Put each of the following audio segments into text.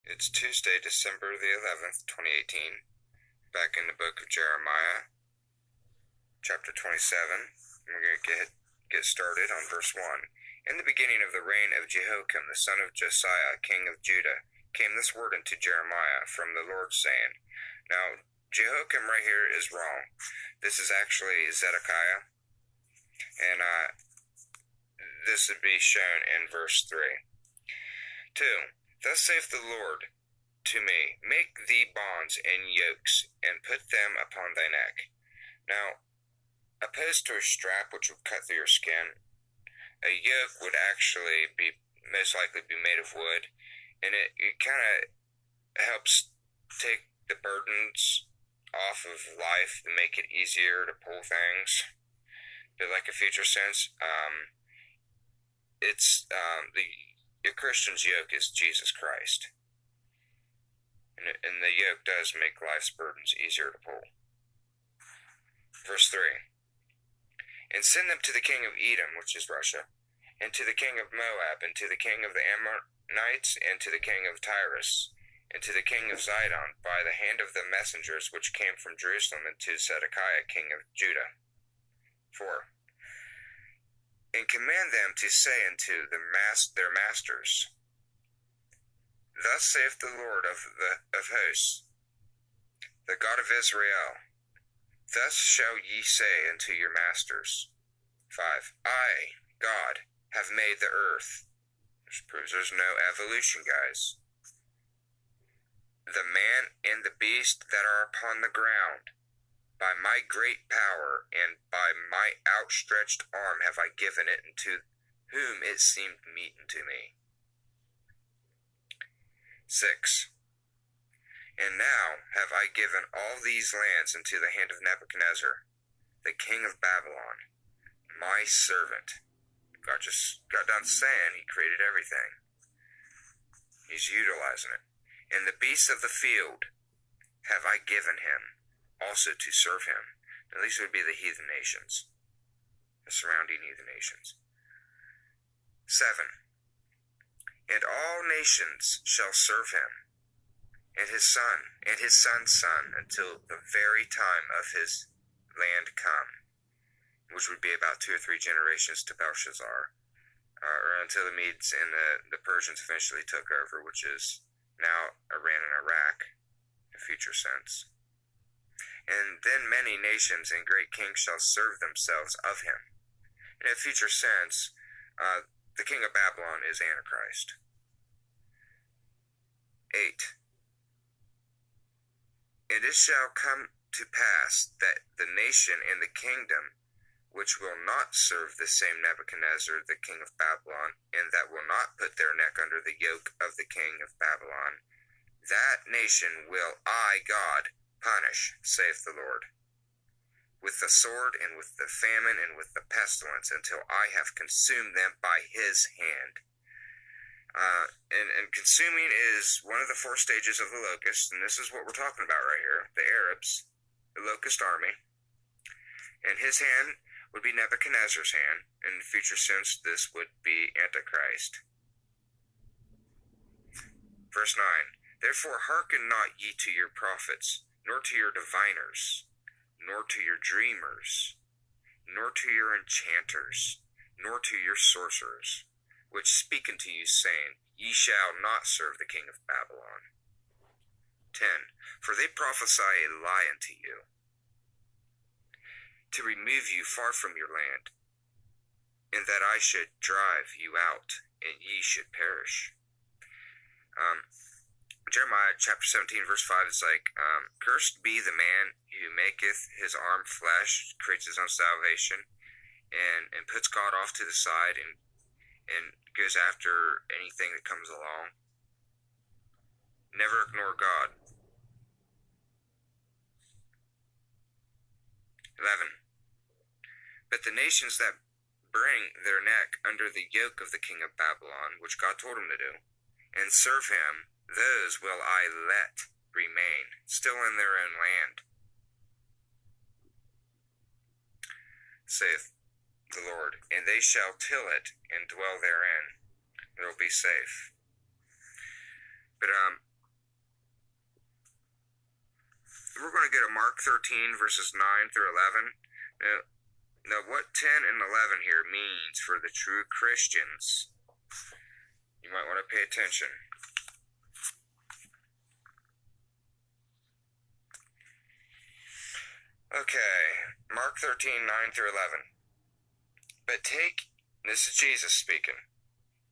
It's Tuesday, December the 11th, 2018. Back in the book of Jeremiah, chapter 27. We're going to get started on verse 1. In the beginning of the reign of Jehoiakim, the son of Josiah, king of Judah, came this word unto Jeremiah from the Lord, saying. Now, Jehoiakim right here is wrong. This is actually Zedekiah, and this would be shown in verse 3. 2. Thus saith the Lord to me, make thee bonds and yokes, and put them upon thy neck. Now, opposed to a strap which would cut through your skin, a yoke would actually most likely be made of wood, and it kind of helps take the burdens off of life and make it easier to pull things. But like a future sense, the Christian's yoke is Jesus Christ. And the yoke does make life's burdens easier to pull. Verse 3. And send them to the king of Edom, which is Russia, and to the king of Moab, and to the king of the Ammonites, and to the king of Tyrus, and to the king of Zidon, by the hand of the messengers which came from Jerusalem, and to Zedekiah, king of Judah. 4. And command them to say unto their masters, Thus saith the Lord of hosts, the God of Israel, Thus shall ye say unto your masters. 5. I, God, have made the earth. Which proves there's no evolution, guys. The man and the beast that are upon the ground. By my great power and by my outstretched arm have I given it unto whom it seemed meet unto me. 6. And now have I given all these lands into the hand of Nebuchadnezzar, the king of Babylon, my servant. God just got done saying he created everything. He's utilizing it. And the beasts of the field have I given him also to serve him. At least it would be the heathen nations, the surrounding heathen nations. 7. And all nations shall serve him, and his son, and his son's son, until the very time of his land come, which would be about 2 or 3 generations to Belshazzar, or until the Medes and the Persians eventually took over, which is now Iran and Iraq, in a future sense. And then many nations and great kings shall serve themselves of him. In a future sense, the king of Babylon is Antichrist. 8. And it shall come to pass that the nation and the kingdom which will not serve the same Nebuchadnezzar, the king of Babylon, and that will not put their neck under the yoke of the king of Babylon, that nation will I, God, punish, saith the Lord, with the sword and with the famine and with the pestilence, until I have consumed them by his hand. And consuming is one of the 4 stages of the locust, and this is what we're talking about right here. The Arabs, the locust army, and his hand would be Nebuchadnezzar's hand. In future sense, this would be Antichrist. Verse 9. Therefore hearken not ye to your prophets, nor to your diviners, nor to your dreamers, nor to your enchanters, nor to your sorcerers, which speak unto you, saying, Ye shall not serve the king of Babylon. 10. For they prophesy a lie unto you, to remove you far from your land, and that I should drive you out, and ye should perish. Jeremiah chapter 17 verse 5 is like, Cursed be the man who maketh his arm flesh, creates his own salvation, and puts God off to the side and goes after anything that comes along. Never ignore God. 11. But the nations that bring their neck under the yoke of the king of Babylon, which God told him to do, and serve him, those will I let remain, still in their own land, saith the Lord, and they shall till it and dwell therein. It will be safe. But go to Mark 13, verses 9 through 11. Now what 10 and 11 here means for the true Christians, you might want to pay attention. Okay, Mark 13, 9 through 11. This is Jesus speaking,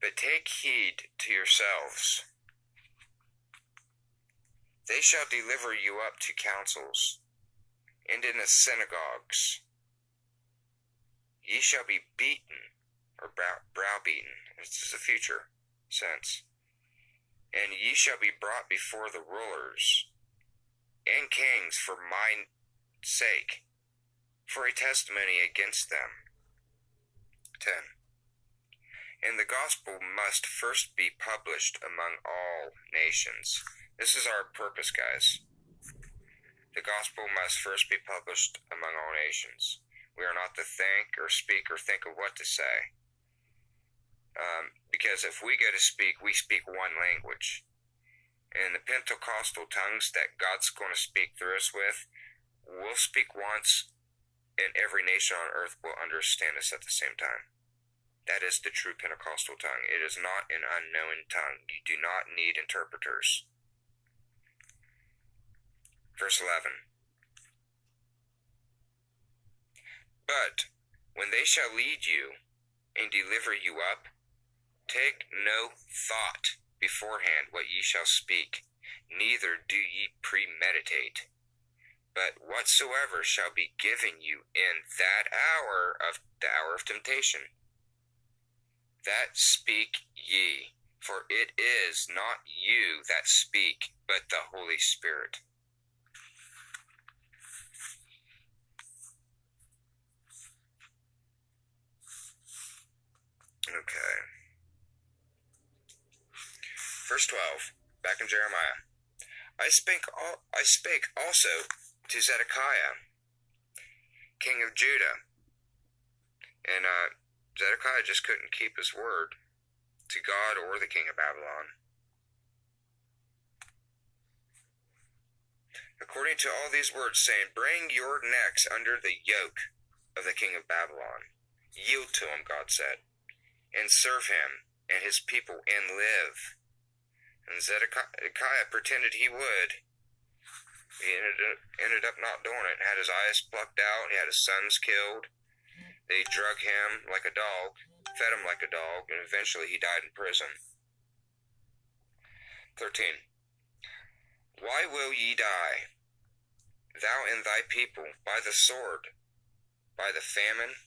but take heed to yourselves. They shall deliver you up to councils, and in the synagogues ye shall be beaten, or browbeaten. This is a future sense. And ye shall be brought before the rulers and kings for my sake, for a testimony against them. 10. And the gospel must first be published among all nations. This is our purpose, guys. The gospel must first be published among all nations. We are not to think or speak or think of what to say. Because if we go to speak, we speak one language. And the Pentecostal tongues that God's going to speak through us with, we'll speak once, and every nation on earth will understand us at the same time. That is the true Pentecostal tongue. It is not an unknown tongue. You do not need interpreters. Verse 11. But when they shall lead you and deliver you up, take no thought beforehand what ye shall speak, neither do ye premeditate. But whatsoever shall be given you in that hour of the hour of temptation, that speak ye, for it is not you that speak, but the Holy Spirit. Okay. Verse 12, back in Jeremiah. I spake also to Zedekiah, king of Judah. And Zedekiah just couldn't keep his word to God or the king of Babylon. According to all these words, saying, bring your necks under the yoke of the king of Babylon. Yield to him, God said, and serve him and his people and live. And Zedekiah pretended he would. He ended up not doing it. Had his eyes plucked out. He had his sons killed. They drug him like a dog, fed him like a dog, and eventually he died in prison. 13. Why will ye die, thou and thy people, by the sword, by the famine,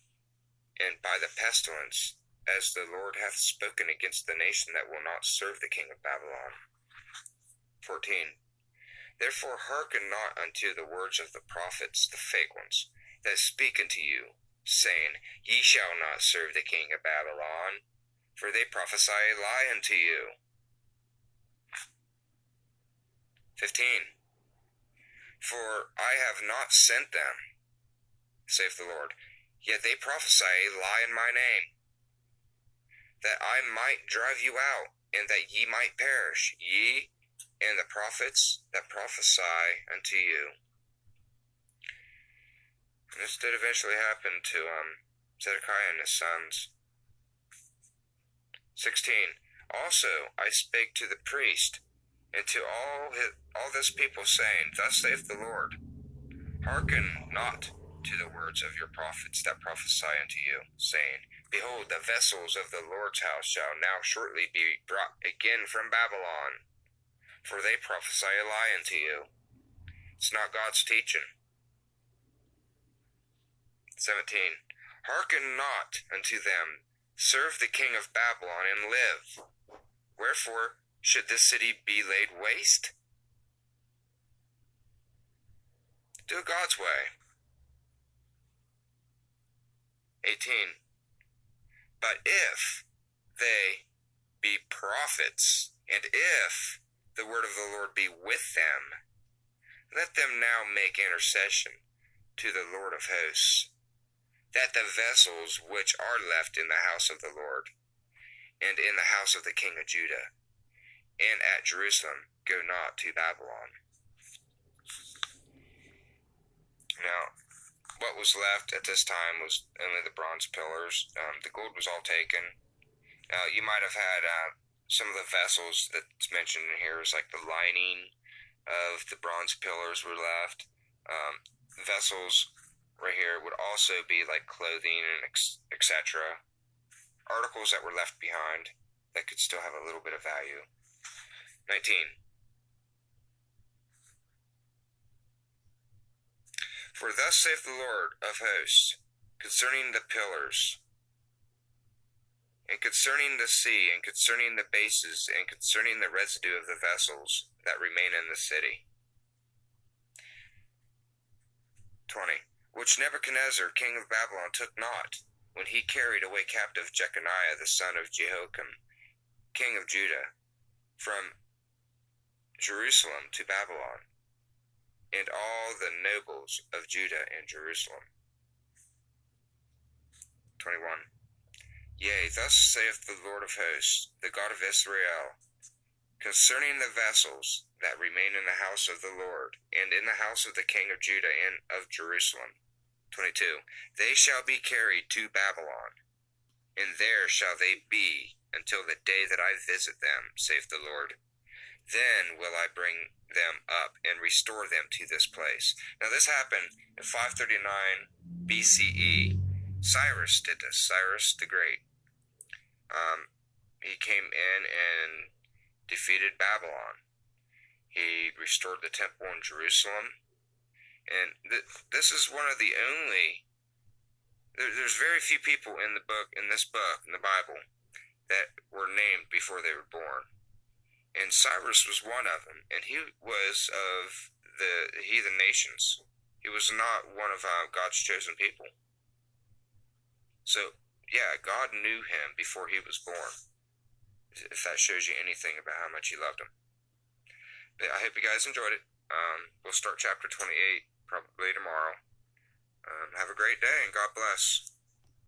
and by the pestilence, as the Lord hath spoken against the nation that will not serve the king of Babylon? 14. Therefore hearken not unto the words of the prophets, the fake ones, that speak unto you, saying, ye shall not serve the king of Babylon, for they prophesy a lie unto you. 15. For I have not sent them, saith the Lord, yet they prophesy a lie in my name, that I might drive you out, and that ye might perish, ye and the prophets that prophesy unto you. And this did eventually happen to Zedekiah and his sons. 16. Also I spake to the priest and to all this people, saying, thus saith the Lord, hearken not to the words of your prophets that prophesy unto you, saying, behold, the vessels of the Lord's house shall now shortly be brought again from Babylon, for they prophesy a lie unto you. It's not God's teaching. 17. Hearken not unto them, serve the king of Babylon, and live. Wherefore should this city be laid waste? Do it God's way. 18. But if they be prophets, and if the word of the Lord be with them, let them now make intercession to the Lord of hosts, that the vessels which are left in the house of the Lord, and in the house of the king of Judah, and at Jerusalem, go not to Babylon. Now, what was left at this time was only the bronze pillars. The gold was all taken. You might have had some of the vessels that's mentioned in here is like the lining of the bronze pillars were left. Vessels right here would also be like clothing and etc. Articles that were left behind that could still have a little bit of value. 19. For thus saith the Lord of hosts, concerning the pillars, and concerning the sea, and concerning the bases, and concerning the residue of the vessels that remain in the city. 20. Which Nebuchadnezzar, king of Babylon, took not, when he carried away captive Jeconiah, the son of Jehoiakim, king of Judah, from Jerusalem to Babylon, and all the nobles of Judah and Jerusalem. 21. Yea, thus saith the Lord of hosts, the God of Israel, concerning the vessels that remain in the house of the Lord, and in the house of the king of Judah and of Jerusalem. 22. They shall be carried to Babylon, and there shall they be until the day that I visit them, saith the Lord. Then will I bring them up and restore them to this place. Now this happened in 539 BCE. Cyrus did this, Cyrus the Great. He came in and defeated Babylon. He restored the temple in Jerusalem. And this is one of the only, there's very few people in the Bible, that were named before they were born. And Cyrus was one of them, and he was of the heathen nations. He was not one of God's chosen people. So, yeah, God knew him before he was born, if that shows you anything about how much he loved him. But I hope you guys enjoyed it. We'll start chapter 28 probably tomorrow. Have a great day, and God bless.